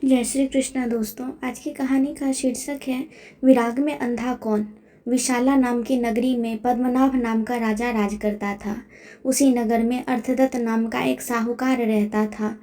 जय श्री कृष्णा दोस्तों। आज की कहानी का शीर्षक है विराग में अंधा कौन। विशाला नाम की नगरी में पद्मनाभ नाम का राजा राज करता था। उसी नगर में अर्थदत्त नाम का एक साहूकार रहता था।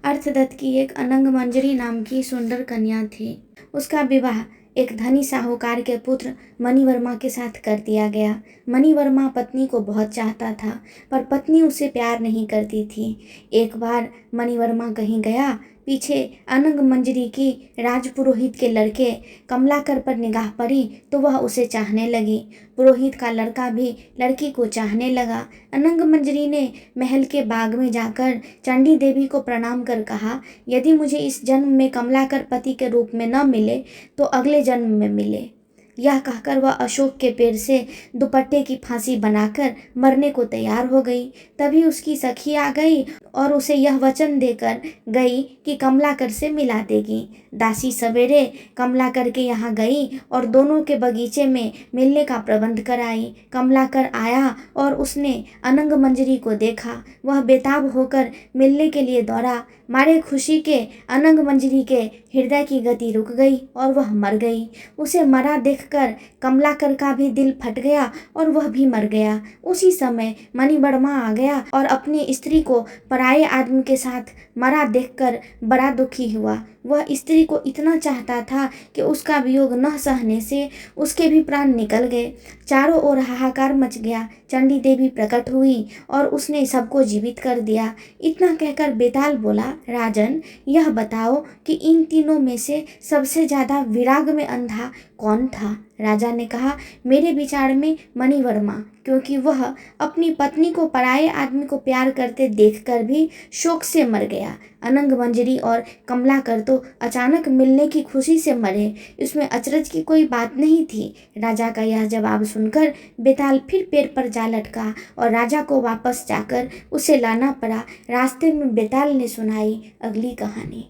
अर्थदत्त की एक अनंग मंजरी नाम की सुंदर कन्या थी। उसका विवाह एक धनी साहूकार के पुत्र मणिवर्मा के साथ कर दिया गया। मणिवर्मा पत्नी को बहुत चाहता था, पर पत्नी उसे प्यार नहीं करती थी। एक बार मणिवर्मा कहीं गया, पीछे अनंग मंजरी की राजपुरोहित के लड़के कमलाकर पर निगाह पड़ी तो वह उसे चाहने लगी। पुरोहित का लड़का भी लड़की को चाहने लगा। अनंग मंजरी ने महल के बाग में जाकर चंडी देवी को प्रणाम कर कहा, यदि मुझे इस जन्म में कमलाकर पति के रूप में न मिले तो अगले जन्म में मिले। यह कहकर वह अशोक के पेड़ से दुपट्टे की फांसी बनाकर मरने को तैयार हो गई। तभी उसकी सखी आ गई और उसे यह वचन देकर गई कि कमलाकर से मिला देगी। दासी सवेरे कमलाकर के यहाँ गई और दोनों के बगीचे में मिलने का प्रबंध कराई। कमलाकर आया और उसने अनंग मंजरी को देखा। वह बेताब होकर मिलने के लिए दौड़ा। मारे खुशी के अनंग मंजरी के हृदय की गति रुक गई और वह मर गई। उसे मरा देखकर कमलाकर का भी दिल फट गया और वह भी मर गया। उसी समय मणिवर्मा आ गया और अपनी स्त्री को पराये आदमी के साथ मरा देखकर बड़ा दुखी हुआ। वह स्त्री को इतना चाहता था कि उसका वियोग न सहने से उसके भी प्राण निकल गए। चारों ओर हाहाकार मच गया। चंडी देवी प्रकट हुई और उसने सबको जीवित कर दिया। इतना कहकर बेताल बोला, राजन, यह बताओ कि इन तीनों में से सबसे ज्यादा विराग में अंधा कौन था। राजा ने कहा, मेरे विचार में मणिवर्मा, क्योंकि वह अपनी पत्नी को पराये आदमी को प्यार करते देखकर भी शोक से मर गया। अनंग मंजरी और कमलाकर तो अचानक मिलने की खुशी से मरे, इसमें अचरज की कोई बात नहीं थी। राजा का यह जवाब सुनकर बेताल फिर पेड़ पर जा लटका और राजा को वापस जाकर उसे लाना पड़ा। रास्ते में बेताल ने सुनाई अगली कहानी।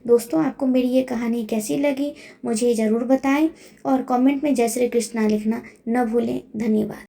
दोस्तों, आपको मेरी ये कहानी कैसी लगी मुझे ज़रूर बताएं और कमेंट में जय श्री कृष्णा लिखना न भूलें। धन्यवाद।